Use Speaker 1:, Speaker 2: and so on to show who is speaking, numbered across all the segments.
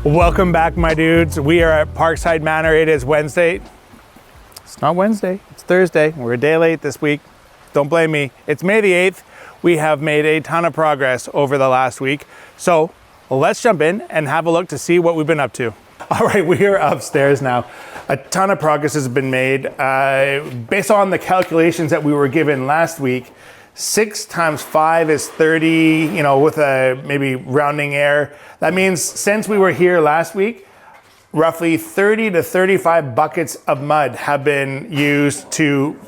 Speaker 1: Welcome back, my dudes. We are at Parkside Manor. It is Wednesday. It's not Wednesday, it's Thursday. We're a day late this week. Don't blame me. It's May the 8th. We have made a ton of progress over the last week. So let's jump in and have a look to see what we've been up to. All right, we are upstairs now. A ton of progress has been made. Based on the calculations that we were given last week, 6 times 5 is 30, with a maybe rounding error. That means since we were here last week, roughly 30 to 35 buckets of mud have been used to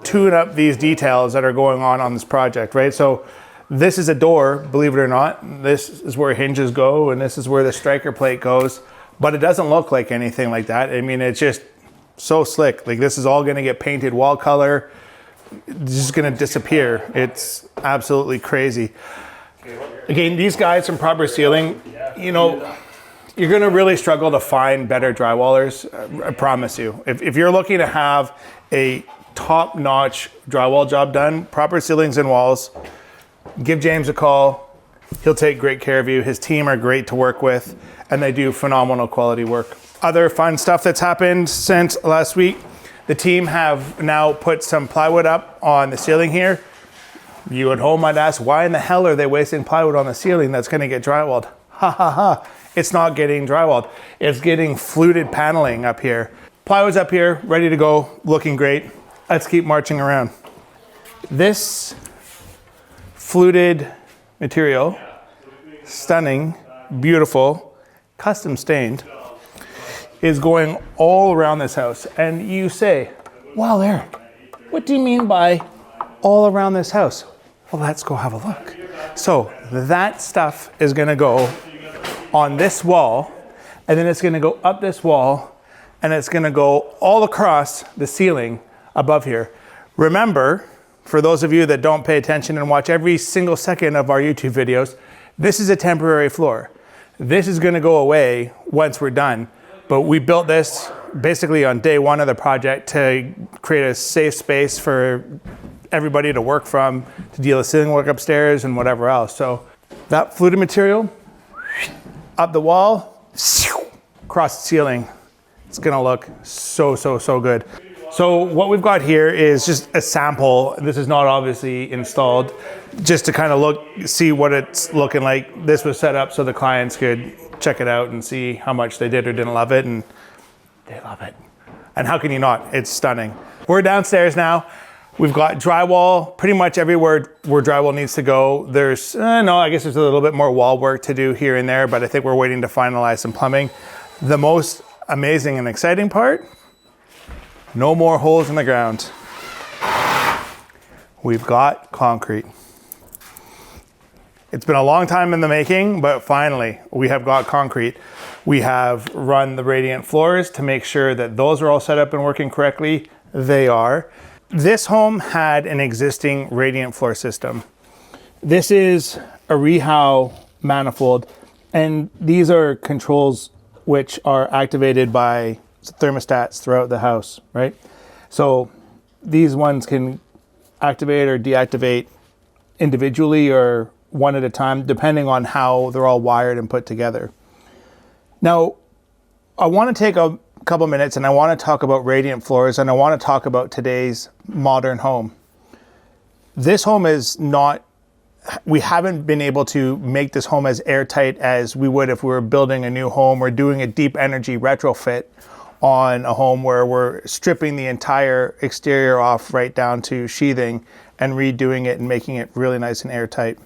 Speaker 1: tune up these details that are going on this project, right? So this is a door, believe it or not. This is where hinges go, and this is where the striker plate goes. But it doesn't look like anything like that. I mean, it's just so slick. Like, this is all gonna get painted wall color. It's just gonna disappear. It's absolutely crazy. Again, these guys from Proper Ceiling, you're gonna really struggle to find better drywallers, I promise you. If you're looking to have a top-notch drywall job done, Proper Ceilings and Walls, give James a call. He'll take great care of you. His team are great to work with, and they do phenomenal quality work. Other fun stuff that's happened since last week, the team have now put some plywood up on the ceiling here. You at home might ask, why in the hell are they wasting plywood on the ceiling that's gonna get drywalled? Ha ha ha, it's not getting drywalled. It's getting fluted paneling up here. Plywood's up here, ready to go, looking great. Let's keep marching around. This fluted material, stunning, beautiful, custom stained, is going all around this house. And you say, wow, Eric, what do you mean by all around this house? Well, let's go have a look. So that stuff is gonna go on this wall, and then it's gonna go up this wall, and it's gonna go all across the ceiling above here. Remember, for those of you that don't pay attention and watch every single second of our YouTube videos, this is a temporary floor. This is gonna go away once we're done. But we built this basically on day one of the project to create a safe space for everybody to work from, to deal with ceiling work upstairs and whatever else. So that fluted material, up the wall, across the ceiling. It's gonna look so good. So what we've got here is just a sample. This is not obviously installed, just to kind of see what it's looking like. This was set up so the clients could check it out and see how much they did or didn't love it, and they love it. And how can you not? It's stunning. We're downstairs now. We've got drywall pretty much everywhere where drywall needs to go. There's, I guess there's a little bit more wall work to do here and there, but I think we're waiting to finalize some plumbing. The most amazing and exciting part, no more holes in the ground. We've got concrete. It's been a long time in the making, but finally we have got concrete. We have run the radiant floors to make sure that those are all set up and working correctly. They are. This home had an existing radiant floor system. This is a rehow manifold, and these are controls which are activated by thermostats throughout the house, right? So these ones can activate or deactivate individually or one at a time, depending on how they're all wired and put together. Now, I want to take a couple minutes and I want to talk about radiant floors, and I want to talk about today's modern home. This home is not, we haven't been able to make this home as airtight as we would if we were building a new home or doing a deep energy retrofit on a home where we're stripping the entire exterior off right down to sheathing and redoing it and making it really nice and airtight.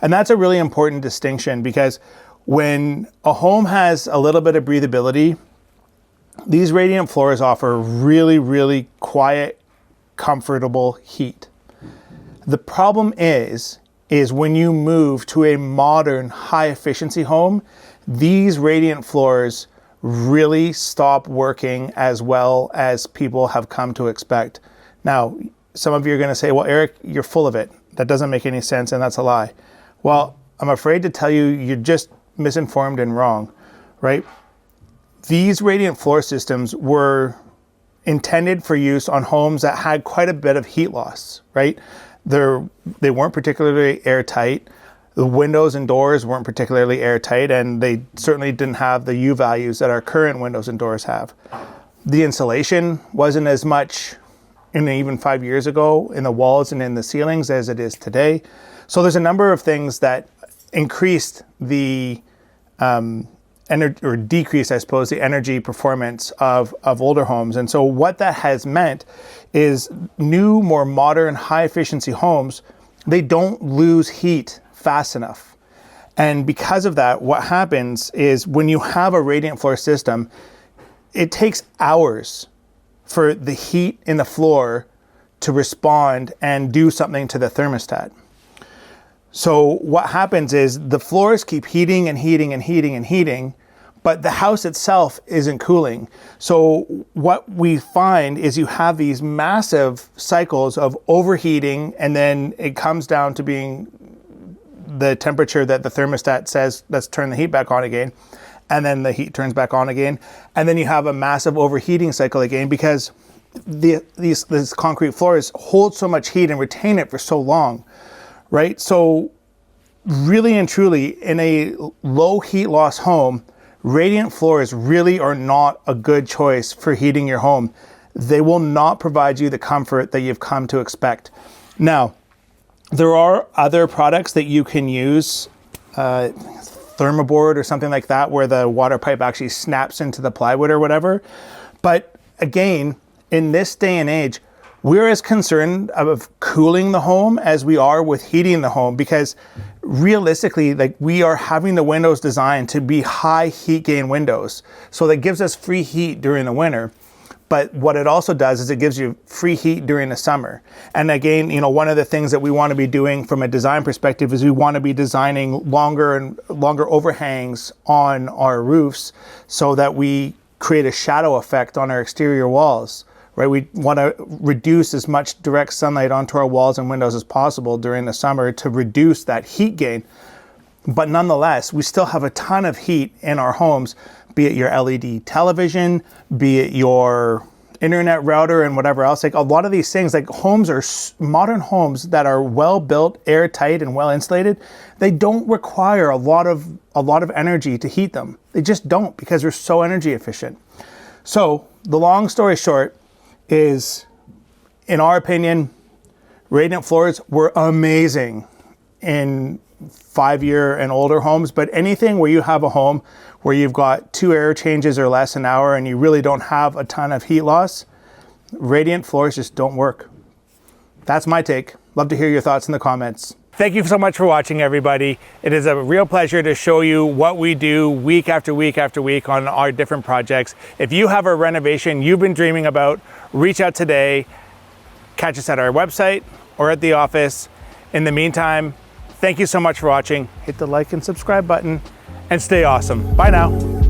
Speaker 1: And that's a really important distinction, because when a home has a little bit of breathability, these radiant floors offer really quiet, comfortable heat. The problem is when you move to a modern, high efficiency home, these radiant floors really stop working as well as people have come to expect. Now, some of you are gonna say, well, Eric, you're full of it. That doesn't make any sense, and that's a lie. Well, I'm afraid to tell you, you're just misinformed and wrong, right? These radiant floor systems were intended for use on homes that had quite a bit of heat loss, right? They weren't particularly airtight. The windows and doors weren't particularly airtight, and they certainly didn't have the U values that our current windows and doors have. The insulation wasn't as much even 5 years ago in the walls and in the ceilings as it is today. So there's a number of things that increased the or decreased, I suppose, the energy performance of older homes. And so what that has meant is new, more modern, high efficiency homes, they don't lose heat fast enough. And because of that, what happens is when you have a radiant floor system, it takes hours for the heat in the floor to respond and do something to the thermostat. So what happens is the floors keep heating and heating and heating and heating, but the house itself isn't cooling. So what we find is you have these massive cycles of overheating, and then it comes down to being the temperature that the thermostat says, let's turn the heat back on again. And then the heat turns back on again. And then you have a massive overheating cycle again, because these concrete floors hold so much heat and retain it for so long, right? So really and truly, in a low heat loss home, radiant floors really are not a good choice for heating your home. They will not provide you the comfort that you've come to expect. Now, there are other products that you can use, thermoboard or something like that, where the water pipe actually snaps into the plywood or whatever. But again, in this day and age, we're as concerned of cooling the home as we are with heating the home, because realistically, like, we are having the windows designed to be high heat gain windows. So that gives us free heat during the winter. But what it also does is it gives you free heat during the summer. And again, you know, one of the things that we want to be doing from a design perspective is we want to be designing longer overhangs on our roofs so that we create a shadow effect on our exterior walls, right? We want to reduce as much direct sunlight onto our walls and windows as possible during the summer to reduce that heat gain. But nonetheless, we still have a ton of heat in our homes, be it your LED television, be it your internet router and whatever else. Like, a lot of these things, like, homes are modern homes that are well built, airtight and well insulated. They don't require a lot of energy to heat them. They just don't, because they're so energy efficient. So the long story short is, in our opinion, radiant floors were amazing in 5-year and older homes, but anything where you have a home where you've got 2 air changes or less an hour and you really don't have a ton of heat loss, radiant floors just don't work. That's my take. Love to hear your thoughts in the comments. Thank you so much for watching, everybody. It is a real pleasure to show you what we do week after week after week on our different projects. If you have a renovation you've been dreaming about, reach out today. Catch us at our website or at the office. In the meantime, thank you so much for watching. Hit the like and subscribe button and stay awesome. Bye now.